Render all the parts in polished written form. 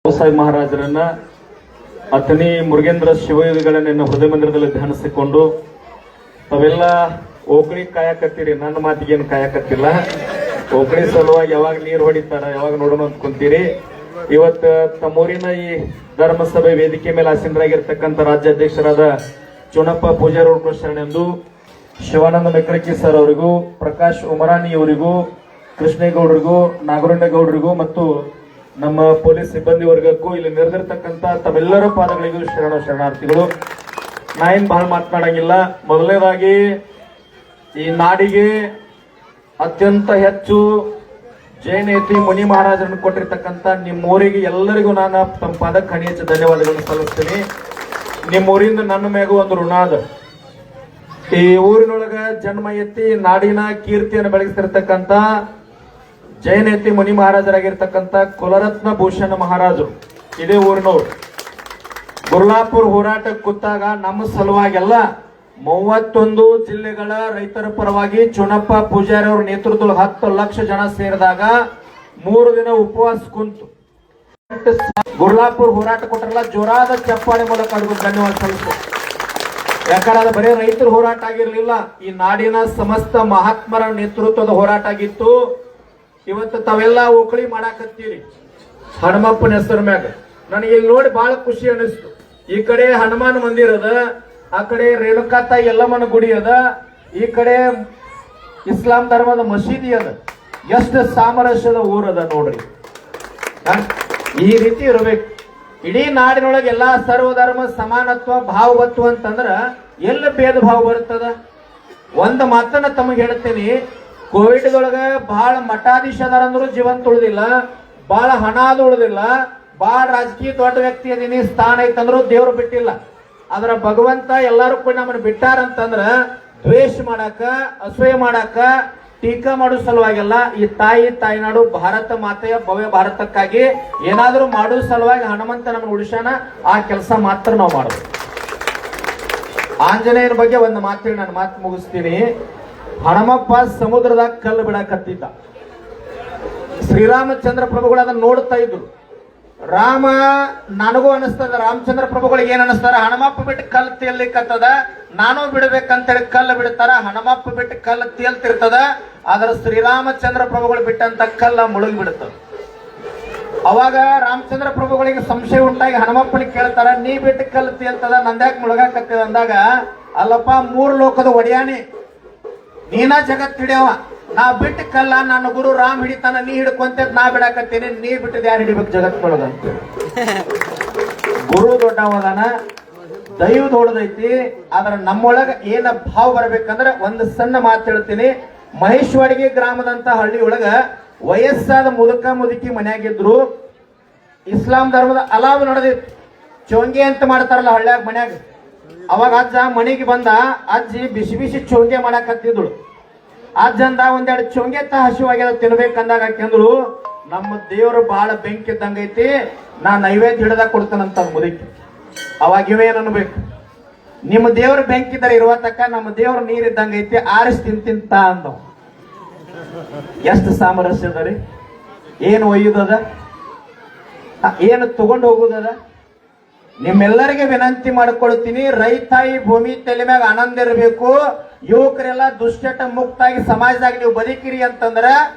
ಸಾಹೇಬ್ ಮಹಾರಾಜರನ್ನ ಅಥಣಿ ಮುರುಗೇಂದ್ರ ಶಿವಯೋಗಿಗಳನ್ನ ಹೃದಯ ಮಂದಿರದಲ್ಲಿ ಧ್ಯಾನಿಸಿಕೊಂಡು ತಾವೆಲ್ಲ ಓಕಳಿ ಕಾಯಕತ್ತೀರಿ. ನನ್ನ ಮಾತಿಗೇನು ಕಾಯಕತ್ತಿಲ್ಲ. ಓಕಳಿ ಸಲುವಾಗಿ ಯಾವಾಗ ನೀರು ಹೊಡಿತಾರ ಯಾವಾಗ ನೋಡೋಣ ಅಂತ ಕುಂತೀರಿ. ಇವತ್ತು ತಮ್ಮೂರಿನ ಈ ಧರ್ಮಸಭೆ ವೇದಿಕೆ ಮೇಲೆ ಆಸೀನರಾಗಿರ್ತಕ್ಕಂಥ ರಾಜ್ಯಾಧ್ಯಕ್ಷರಾದ ಚುನಪ್ಪ ಪೂಜಾರಿ ಅವರು ಶರಣೆಂದು, ಶಿವಾನಂದ ಮೆಕ್ಕಳಕಿ ಸರ್ ಅವರಿಗೂ, ಪ್ರಕಾಶ್ ಉಮರಾಣಿ ಅವರಿಗೂ, ಕೃಷ್ಣೇಗೌಡರಿಗೂ, ನಾಗರಂಡೇಗೌಡರಿಗೂ ಮತ್ತು ನಮ್ಮ ಪೊಲೀಸ್ ಸಿಬ್ಬಂದಿ ವರ್ಗಕ್ಕೂ ಇಲ್ಲಿ ನೆರೆದಿರ್ತಕ್ಕಂಥ ತಮ್ಮೆಲ್ಲರ ಪಾದಗಳಿಗೂ ಶರಣಾರ್ಥಿಗಳು. ನಾ ಏನ್ ಬಹಳ ಮಾತನಾಡಂಗಿಲ್ಲ. ಮೊದಲನೇದಾಗಿ ಈ ನಾಡಿಗೆ ಅತ್ಯಂತ ಹೆಚ್ಚು ಜಯನೇತಿ ಮುನಿ ಮಹಾರಾಜರನ್ನು ಕೊಟ್ಟಿರ್ತಕ್ಕಂಥ ನಿಮ್ಮೂರಿಗೆ ಎಲ್ಲರಿಗೂ ನಾನು ತಮ್ಮ ಪಾದಕ್ಕೆ ಹಣಿ ಹೆಚ್ಚು ಧನ್ಯವಾದಗಳನ್ನು ಸಲ್ಲಿಸ್ತೀನಿ. ನಿಮ್ಮೂರಿಂದ ನನ್ನ ಮೇಗೂ ಒಂದು ಋಣ ಅದ. ಈ ಊರಿನೊಳಗ ಜನ್ಮ ಎತ್ತಿ ನಾಡಿನ ಕೀರ್ತಿಯನ್ನು ಬೆಳಗಿಸ್ತಿರ್ತಕ್ಕಂಥ ಜಯನೇತಿ ಮುನಿ ಮಹಾರಾಜರಾಗಿರ್ತಕ್ಕಂಥ ಕುಲರತ್ನ ಭೂಷಣ ಮಹಾರಾಜರು ಇದೇ ಊರಿನವರು. ಗುರ್ಲಾಪುರ್ ಹೋರಾಟಕ್ಕೆ ಕೂತಾಗ ನಮ್ಮ ಸಲುವಾಗೆಲ್ಲ 31 ಜಿಲ್ಲೆಗಳ ರೈತರ ಪರವಾಗಿ ಚುನಪ್ಪ ಪೂಜಾರಿ ಅವರ ನೇತೃತ್ವದಲ್ಲಿ 10 ಲಕ್ಷ ಜನ ಸೇರಿದಾಗ 3 ದಿನ ಉಪವಾಸ ಕುಂತು ಗುರ್ಲಾಪುರ್ ಹೋರಾಟ ಕೊಟ್ಟರಲ್ಲ, ಜೋರಾದ ಚಪ್ಪಾಳೆ ಮೂಲಕ ಅದಕ್ಕೆ ಧನ್ಯವಾದ ಸಲ್ಲಿಸ್ತಾರೆ. ಯಾಕಂದ್ರೆ ಅದು ಬರೀ ರೈತರ ಹೋರಾಟ ಆಗಿರ್ಲಿಲ್ಲ, ಈ ನಾಡಿನ ಸಮಸ್ತ ಮಹಾತ್ಮರ ನೇತೃತ್ವದ ಹೋರಾಟ ಆಗಿತ್ತು. ಇವತ್ತು ತಾವೆಲ್ಲ ಓಕಳಿ ಮಾಡಾಕತ್ತೀರಿ ಹನುಮಪ್ಪನ ಹೆಸರ ಮ್ಯಾಗ. ನನಗೆ ಇಲ್ಲಿ ನೋಡಿ ಬಹಳ ಖುಷಿ ಅನಿಸ್ತು. ಈ ಕಡೆ ಹನುಮಾನ್ ಮಂದಿರ ಅದ, ಆ ಕಡೆ ರೇಣುಕಾತಾಯಿ ಯಲ್ಲಮ್ಮನ ಗುಡಿ ಅದ, ಈ ಕಡೆ ಇಸ್ಲಾಂ ಧರ್ಮದ ಮಸೀದಿ ಅದ. ಎಷ್ಟು ಸಾಮರಸ್ಯದ ಊರದ ನೋಡ್ರಿ. ಈ ರೀತಿ ಇರಬೇಕು. ಇಡೀ ನಾಡಿನೊಳಗೆ ಎಲ್ಲಾ ಸರ್ವಧರ್ಮ ಸಮಾನತ್ವ ಭಾವವತ್ವ ಅಂತಂದ್ರ ಎಲ್ಲ ಭೇದ ಭಾವ ಬರ್ತದ. ಒಂದು ಮಾತನ್ನ ತಮಗೆ ಹೇಳ್ತೇನೆ, ಕೋವಿಡ್ದೊಳಗ ಬಹಳ ಮಠಾಧೀಶದಾರಂದ್ರು ಜೀವಂತ ಉಳಿದಿಲ್ಲ, ಬಹಳ ಹಣ ಉಳಿದಿಲ್ಲ, ಬಹಳ ರಾಜಕೀಯ ದೊಡ್ಡ ವ್ಯಕ್ತಿ ಅದೀನಿ ಸ್ಥಾನ ಐತಂದ್ರು ದೇವ್ರು ಬಿಟ್ಟಿಲ್ಲ. ಅದರ ಭಗವಂತ ಎಲ್ಲಾರು ಕೂಡ ನಮ್ಮನ್ನ ಬಿಟ್ಟಾರಂತಂದ್ರ ದ್ವೇಷ ಮಾಡಾಕ, ಅಸೂಯೆ ಮಾಡಾಕ, ಟೀಕಾ ಮಾಡೋ ಸಲುವಾಗಿಲ್ಲ. ಈ ತಾಯಿನಾಡು ಭಾರತ ಮಾತೆಯ ಭವ್ಯ ಭಾರತಕ್ಕಾಗಿ ಏನಾದ್ರೂ ಮಾಡೋ ಸಲುವಾಗಿ ಹನುಮಂತ ನಮ್ಮನ್ನು ಉಳಿಸಾನ, ಆ ಕೆಲಸ ಮಾತ್ರ ನಾವು ಮಾಡೋದು. ಆಂಜನೇಯನ ಬಗ್ಗೆ ಒಂದು ಮಾತೇಳಿ ನಾನು ಮಾತು ಮುಗಿಸ್ತೀನಿ. ಹನುಮಪ್ಪ ಸಮುದ್ರದಾಗ ಕಲ್ಲು ಬಿಡಾಕತ್ತಿದ್ದ. ಶ್ರೀರಾಮಚಂದ್ರ ಪ್ರಭುಗಳು ಅದನ್ನ ನೋಡ್ತಾ ಇದ್ರು. ರಾಮ ನನಗೂ ಅನಿಸ್ತದ, ರಾಮಚಂದ್ರ ಪ್ರಭುಗಳಿಗೆ ಏನ್ ಅನಿಸ್ತಾರ, ಹನುಮಪ್ಪ ಬಿಟ್ಟು ಕಲ್ಲು ತೇಲಿಕತ್ತದ, ನಾನು ಬಿಡ್ಬೇಕಂತೇಳಿ ಕಲ್ಲು ಬಿಡ್ತಾರ. ಹನುಮಪ್ಪ ಬಿಟ್ಟು ಕಲ್ಲು ತೇಲ್ತಿರ್ತದ, ಆದ್ರ ಶ್ರೀರಾಮಚಂದ್ರ ಪ್ರಭುಗಳು ಬಿಟ್ಟಂತ ಕಲ್ಲ ಮುಳುಗಿ ಬಿಡುತ್ತದ. ಅವಾಗ ರಾಮಚಂದ್ರ ಪ್ರಭುಗಳಿಗೆ ಸಂಶಯ ಉಂಟಾಗಿ ಹನುಮಪ್ಪನಿಗೆ ಕೇಳ್ತಾರ, ನೀ ಬಿಟ್ಟು ಕಲ್ಲು ತೇಲ್ತದ, ನಂದ್ಯಾಕೆ ಮುಳುಗಾಕತ್ತದ ಅಂದಾಗ, ಅಲ್ಲಪ್ಪ 3 ಲೋಕದ ಒಡೆಯಾನಿ, ನೀನ ಜಗತ್ ಹಿಡಿಯವ, ನಾ ಬಿಟ್ಟು ಕಲ್ಲ ನನ್ನ ಗುರು ರಾಮ್ ಹಿಡಿತಾನ, ನೀ ಹಿಡ್ಕೊಂತ ನಾ ಬಿಡಾಕತ್ತೀನಿ, ನೀ ಬಿಟ್ಟದ ಯಾರು ಹಿಡಿಬೇಕು ಜಗತ್ಕೊಳಗಂತ. ಗುರು ದೊಡ್ಡವದಾನ, ದೈವ ದೊಡ್ಡದೈತಿ. ಆದ್ರ ನಮ್ಮೊಳಗ ಏನ ಭಾವ ಬರ್ಬೇಕಂದ್ರ ಒಂದು ಸಣ್ಣ ಮಾತು ಹೇಳ್ತೀನಿ. ಮಹೇಶ್ವಾಡಿಗೆ ಗ್ರಾಮದಂತ ಹಳ್ಳಿ ಒಳಗ ವಯಸ್ಸಾದ ಮುದುಕ ಮುದುಕಿ ಮನ್ಯಾಗಿದ್ರು. ಇಸ್ಲಾಂ ಧರ್ಮದ ಅಲಾವ್ ನಡೆದಿತ್ತು. ಚೋಂಗೆ ಅಂತ ಮಾಡ್ತಾರಲ್ಲ ಹಳ್ಳ್ಯಾಗ ಮನ್ಯಾಗ. ಅವಾಗ ಅಜ್ಜ ಮನೆಗೆ ಬಂದ, ಅಜ್ಜಿ ಬಿಸಿ ಬಿಸಿ ಚೋಂಗೆ ಮಾಡಾಕತ್ತಿದ್ಳು. ಅಜ್ಜಂದ ಒಂದೆರಡು ಚೋಂಗೆ ಹಸಿವಾಗ್ಯದ ತಿನ್ಬೇಕಂದಾಗ ಕೆಂದ್ರು, ನಮ್ಮ ದೇವರು ಬಹಳ ಬೆಂಕಿ ಇದ್ದಂಗೈತಿ, ನಾ ನೈವೇದ್ಯ ಹಿಡ್ದಾಗ ಕೊಡ್ತಾನಂತ ಮುದುಕಿ. ಅವಾಗ ಇವೇನ್ ಅನ್ಬೇಕು, ನಿಮ್ಮ ದೇವ್ರ ಬೆಂಕಿ ಇದ್ದಾರೆ ಇರುವ ತಕ್ಕ ನಮ್ಮ ದೇವ್ರ ನೀರಿದ್ದಂಗೈತಿ, ಆರಿಸಿ ತಿಂತ ಅಂದವ್. ಎಷ್ಟು ಸಾಮರಸ್ಯ ಅದ ರೀ. ಏನು ಒಯ್ಯುದದ, ಏನು ತಗೊಂಡು ಹೋಗುದದ. ನಿಮ್ಮೆಲ್ಲರಿಗೆ ವಿನಂತಿ ಮಾಡಿಕೊಳ್ತೀನಿ, ರೈತಾಯಿ ಭೂಮಿ ತಲೆ ಮ್ಯಾಗ ಆನಂದ ಇರಬೇಕು. ಯುವಕರೆಲ್ಲ ದುಶ್ಚಟ ಮುಕ್ತಾಗಿ ಸಮಾಜದಾಗ ನೀವು ಬದುಕಿರಿ ಅಂತಂದ್ರ,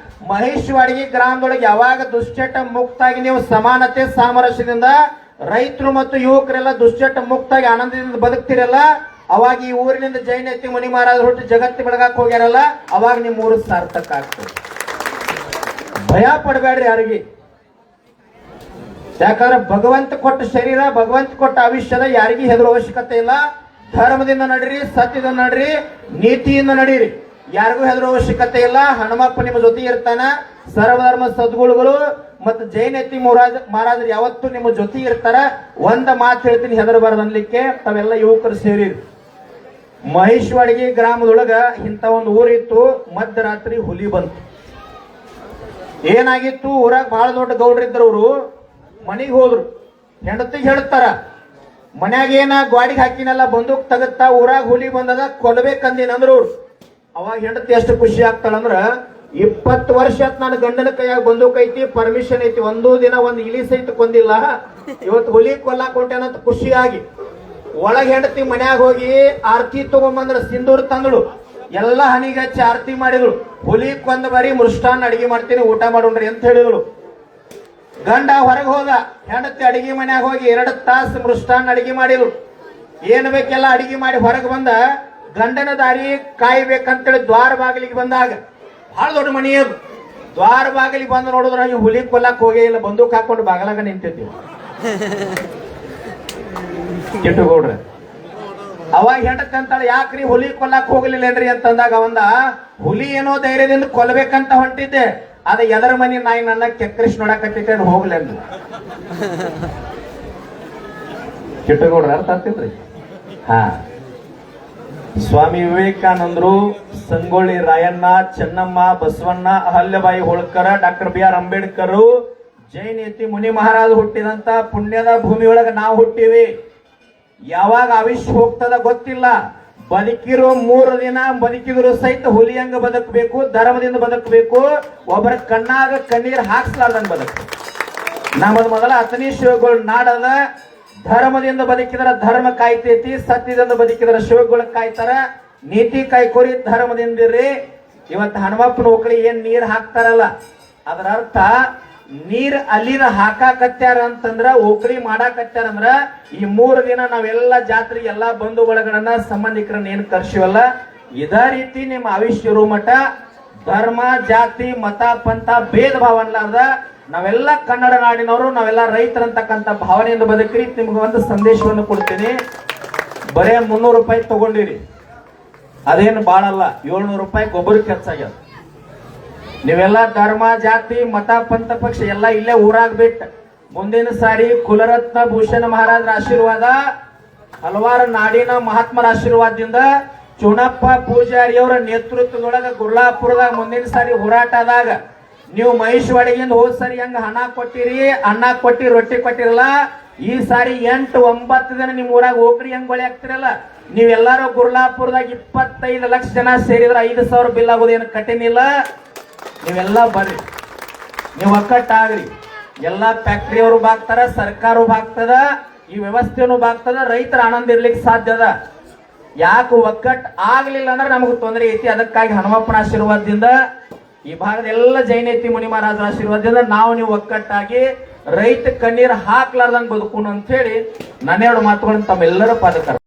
ಮಹೇಶ್ವಾಡಿಗೆ ಗ್ರಾಮದೊಳಗೆ ಯಾವಾಗ ದುಶ್ಚಟ ಮುಕ್ತಾಗಿ ನೀವು ಸಮಾನತೆ ಸಾಮರಸ್ಯದಿಂದ ರೈತರು ಮತ್ತು ಯುವಕರೆಲ್ಲ ದುಶ್ಚಟ ಮುಕ್ತಾಗಿ ಆನಂದದಿಂದ ಬದುಕ್ತಿರಲ್ಲ, ಅವಾಗ ಈ ಊರಿನಿಂದ ಜೈನೇತಿ ಮುನಿ ಮಹಾರಾಜರು ಹುಟ್ಟು ಜಗತ್ತಿ ಬೆಳಗಾಕ್ ಹೋಗ್ಯಾರಲ್ಲ, ಅವಾಗ ನಿಮ್ಮ ಊರು ಸಾರ್ಥಕ ಆಗ್ತದೆ. ಭಯ ಪಡಬೇಡ್ರಿ ಯಾರಿಗೆ. ಯಾಕಂದ್ರೆ ಭಗವಂತ ಕೊಟ್ಟ ಶರೀರ, ಭಗವಂತ ಕೊಟ್ಟ ಆಯುಷ್ಯದ ಯಾರಿಗೂ ಹೆದರುವ ಅವಶ್ಯಕತೆ ಇಲ್ಲ. ಧರ್ಮದಿಂದ ನಡೀರಿ, ಸತ್ಯದಿಂದ ನಡೀರಿ, ನೀತಿಯಿಂದ ನಡೀರಿ, ಯಾರಿಗೂ ಹೆದರುವ ಅವಶ್ಯಕತೆ ಇಲ್ಲ. ಹನುಮಪ್ಪ ನಿಮ್ಮ ಜೊತೆ ಇರ್ತಾನ. ಸರ್ವಧರ್ಮ ಸದ್ಗುಳುಗಳು ಮತ್ತು ಜೈನೇತಿ ಮಹಾರಾಜರು ಯಾವತ್ತೂ ನಿಮ್ಮ ಜೊತೆ ಇರ್ತಾರ. ಒಂದ ಮಾತು ಹೇಳ್ತೀನಿ, ಹೆದರಬಾರದು ಅನ್ಲಿಕ್ಕೆ. ತಾವೆಲ್ಲ ಯುವಕರು ಸೇರಿರಿ. ಮಹೇಶ್ವಾಡಿಗೆ ಗ್ರಾಮದೊಳಗ ಇಂಥ ಒಂದು ಊರಿತ್ತು. ಮಧ್ಯರಾತ್ರಿ ಹುಲಿ ಬಂತು. ಏನಾಗಿತ್ತು, ಊರಾಗ ಬಹಳ ದೊಡ್ಡ ಗೌಡ್ರಿದ್ರು. ಅವರು ಮನೆಗೆ ಹೋದ್ರು. ಹೆಂಡತಿಗೆ ಹೇಳ್ತಾರ, ಮನ್ಯಾಗ ಏನ ಗಾಡಿಗೆ ಹಾಕಿನಲ್ಲ ಬಂದೂಕ್ ತಗತ್ತಾ, ಊರಾಗ ಹುಲಿ ಬಂದದ ಕೊಲ್ಬೇಕಂದಿನಂದ್ರ ಅವ್ರು. ಅವಾಗ ಹೆಂಡತಿ ಎಷ್ಟು ಖುಷಿ ಆಗ್ತಾಳಂದ್ರ, 20 ವರ್ಷ ನನ್ನ ಗಂಡನ ಕೈಯಾಗ ಬಂದೂಕ್ ಐತಿ, ಪರ್ಮಿಷನ್ ಐತಿ, ಒಂದೂ ದಿನ ಒಂದು ಇಲಿ ಸಹಿತ ಕೊಂದಿಲ್ಲ. ಇವತ್ತು ಹುಲಿ ಕೊಲ್ಲಾಕ್ ಹೊಂಟೇನಂತ ಖುಷಿಯಾಗಿ ಒಳಗೆ ಹೆಂಡತಿ ಮನ್ಯಾಗ ಹೋಗಿ ಆರತಿ ತಗೊಂಬಂದ್ರ ಸಿಂಧೂರ್ ತಂದಳು, ಎಲ್ಲ ಹನಿಗೆ ಹಚ್ಚಿ ಆರತಿ ಮಾಡಿದಳು. ಹುಲಿ ಕೊಂದ ಬರೀ ಮೃಷ್ಟಾನ್ನ ಅಡಿಗೆ ಮಾಡ್ತೀನಿ, ಊಟ ಮಾಡೋಣ್ರಿ ಅಂತ ಹೇಳಿದಳು. ಗಂಡ ಹೊರಗೆ ಹೋದ, ಹೆಂಡತಿ ಅಡಿಗೆ ಮನ್ಯಾಗ ಹೋಗಿ 2 ತಾಸು ಮೃಷ್ಟಾನ್ನ ಅಡಿಗೆ ಮಾಡಿದಳು. ಏನ್ ಬೇಕೆಲ್ಲ ಅಡಿಗೆ ಮಾಡಿ ಹೊರಗೆ ಬಂದ. ಗಂಡನ ದಾರಿ ಕಾಯ್ಬೇಕಂತೇಳಿ ದ್ವಾರ ಬಾಗಿಲಿಗೆ ಬಂದಾಗ, ಬಹಳ ದೊಡ್ಡ ಮನಿ ಅದು, ದ್ವಾರ ಬಾಗಿಲಿಗೆ ಬಂದು ನೋಡಿದ್ರ ಈ ಹುಲಿ ಕೊಲ್ಲಕ್ ಹೋಗೇ ಇಲ್ಲ, ಬಂದೂಕ್ ಹಾಕೊಂಡು ಬಾಗಲಾಗ ನಿಂತಿದ್ದೀವಿ. ಕೆಟ್ಟುಗೌಡ್ರ ಅವಾಗ ಹೆಂಡತಿ ಅಂತಾಳೆ, ಯಾಕ್ರಿ ಹುಲಿ ಕೊಲ್ಲಕ್ ಹೋಗ್ಲಿಲ್ಲೇನ್ರಿ ಅಂತಂದಾಗ ಅವಂದ, ಹುಲಿ ಏನೋ ಧೈರ್ಯದಿಂದ ಕೊಲ್ಬೇಕಂತ ಹೊಂಟಿದ್ದೆ, ಅದ ಎದರ ಮನಿ ನಾಯಿ ನನ್ನ ಕೆಕ್ಕರಿಸಿ ನೋಡಕತ್ತಿದ್ದೆ, ಅದು ಹೋಗ್ಲೇನು. ಕೆಟ್ಟುಗೌಡ್ರ ಅರ್ಥ ಆಗ್ತಿದ್ರಿ? ಹಾ, ಸ್ವಾಮಿ ವಿವೇಕಾನಂದರು, ಸಂಗೊಳ್ಳಿ ರಾಯಣ್ಣ, ಚೆನ್ನಮ್ಮ, ಬಸವಣ್ಣ, ಅಹಲ್ಯಬಾಯಿ ಹೋಳ್ಕರ, ಡಾಕ್ಟರ್ BR ಅಂಬೇಡ್ಕರ್, ಜೈನೇತಿ ಮುನಿ ಮಹಾರಾಜ್ ಹುಟ್ಟಿದಂತ ಪುಣ್ಯದ ಭೂಮಿಯೊಳಗೆ ನಾವು ಹುಟ್ಟಿವಿ. ಯಾವಾಗ ಆವಿಷ್ ಹೋಗ್ತದ ಗೊತ್ತಿಲ್ಲ. ಬದುಕಿರೋ 3 ದಿನ ಬದುಕಿದ್ರು ಸಹಿತ ಹುಲಿಯಂಗ ಬದುಕಬೇಕು, ಧರ್ಮದಿಂದ ಬದುಕಬೇಕು, ಒಬ್ಬರ ಕಣ್ಣಾಗ ಕಣ್ಣೀರ್ ಹಾಕ್ಸ್ಲಾರ್ದಂಗ ಬದುಕು. ನಮ್ಮದು ಮೊದಲ ಅತನಿ ಶಿವಗಳು ನಾಡದ, ಧರ್ಮದಿಂದ ಬದುಕಿದ್ರ ಧರ್ಮ ಕಾಯ್ತೈತಿ, ಸತ್ಯದಿಂದ ಬದುಕಿದ್ರ ಶಿವಗಳು ಕಾಯ್ತಾರ. ನೀತಿ ಕಾಯ್ಕೋರಿ, ಧರ್ಮದಿಂದಿರ್ರಿ. ಇವತ್ತು ಹನುಮಪ್ಪನ ಒಕ್ಕಳಿ ಏನ್ ನೀರ್ ಹಾಕ್ತಾರಲ್ಲ, ಅದರ ಅರ್ಥ ನೀರ್ ಅಲ್ಲಿನ ಹಾಕಾಕತ್ಯಾರ ಅಂತಂದ್ರ, ಓಕಳಿ ಮಾಡಾಕತ್ಯಾರಂದ್ರ ಈ 3 ದಿನ ನಾವೆಲ್ಲ ಜಾತ್ರೆ ಎಲ್ಲಾ ಬಂಧು ಬಳಗಗಳನ್ನ ಸಂಬಂಧಿಕರನ್ನ ಏನ್ ಕರ್ಸಿವಲ್ಲ, ಇದೇ ರೀತಿ ನಿಮ್ಮ ಆವಿಷ್ಯ ಇರೋ ಮಠ ಧರ್ಮ ಜಾತಿ ಮತ ಪಂಥ ಭೇದ ಭಾವ ಅನ್ಲಾರ್ದ ನಾವೆಲ್ಲ ಕನ್ನಡ ನಾಡಿನವರು, ನಾವೆಲ್ಲ ರೈತರಂತಕ್ಕಂಥ ಭಾವನೆಯಿಂದ ಬದುಕ್ರಿ. ನಿಮ್ಗೆ ಒಂದು ಸಂದೇಶವನ್ನು ಕೊಡ್ತೀನಿ. ಬರೇ 300 ರೂಪಾಯಿ ತಗೊಂಡಿರಿ, ಅದೇನು ಬಾಳಲ್ಲ, 700 ರೂಪಾಯಿ ಗೊಬ್ಬರಕ್ಕೆ ಖರ್ಚಾಗ್ಯದ. ನೀವೆಲ್ಲ ಧರ್ಮ ಜಾತಿ ಮತ ಪಂಥ ಪಕ್ಷ ಎಲ್ಲ ಇಲ್ಲೇ ಊರಾಗ ಬಿಟ್ಟು ಮುಂದಿನ ಸಾರಿ ಕುಲರತ್ನ ಭೂಷಣ ಮಹಾರಾಜರ ಆಶೀರ್ವಾದ, ಹಲವಾರು ನಾಡಿನ ಮಹಾತ್ಮರ ಆಶೀರ್ವಾದದಿಂದ ಚುಣಪ್ಪ ಪೂಜಾರಿಯವರ ನೇತೃತ್ವದೊಳಗ ಗುರ್ಲಾಪುರದಾಗ ಮುಂದಿನ ಸಾರಿ ಹೋರಾಟದಾಗ ನೀವು ಮಹೇಶ್ವಾಡಿಯಿಂದ ಹೋದ್ ಸಾರಿ ಹೆಂಗ ಹಣ ಕೊಟ್ಟಿರಿ, ಅನ್ನ ಕೊಟ್ಟಿ ರೊಟ್ಟಿ ಕೊಟ್ಟಿರಲ್ಲ, ಈ ಸಾರಿ 8-9 ದಿನ ನಿಮ್ ಊರಾಗ ಓಕಡಿ ಹೆಂಗ್ ಬಳಿ ಆಗ್ತಿರಲ್ಲ, ನೀವೆಲ್ಲಾರು ಗುರ್ಲಾಪುರದಾಗ 25 ಲಕ್ಷ ಜನ ಸೇರಿದ್ರೆ 5,000 ಬಿಲ್ ಆಗೋದೇನು ಕಠಿಣಿಲ್ಲ. ನೀವೆಲ್ಲ ಬರ್ರಿ, ನೀವು ಒಕ್ಕಟ್ಟಾಗ್ರಿ. ಎಲ್ಲಾ ಫ್ಯಾಕ್ಟ್ರಿಯವರು ಬಾಗ್ತಾರ, ಸರ್ಕಾರ ಬಾಗ್ತದ, ಈ ವ್ಯವಸ್ಥೆನೂ ಬಾಗ್ತದ, ರೈತರ ಆನಂದ ಇರ್ಲಿಕ್ಕೆ ಸಾಧ್ಯ ಅದ. ಯಾಕೆ ಒಕ್ಕಟ್ ಆಗ್ಲಿಲ್ಲ ಅಂದ್ರೆ ನಮಗ್ ತೊಂದರೆ ಐತಿ. ಅದಕ್ಕಾಗಿ ಹನುಮಪ್ಪನ ಆಶೀರ್ವಾದದಿಂದ, ಈ ಭಾಗದ ಎಲ್ಲ ಜೈನೇತಿ ಮುನಿ ಮಹಾರಾಜರ ಆಶೀರ್ವಾದದಿಂದ ನೀವು ಒಕ್ಕಟ್ಟಾಗಿ ರೈತ ಕಣ್ಣೀರ್ ಹಾಕ್ಲಾರ್ದಂಗ್ ಬದುಕೋಣ ಅಂತ ಹೇಳಿ 2 ಮಾತುಗಳನ್ನು ತಮ್ಮೆಲ್ಲರ ಪಾದಕರ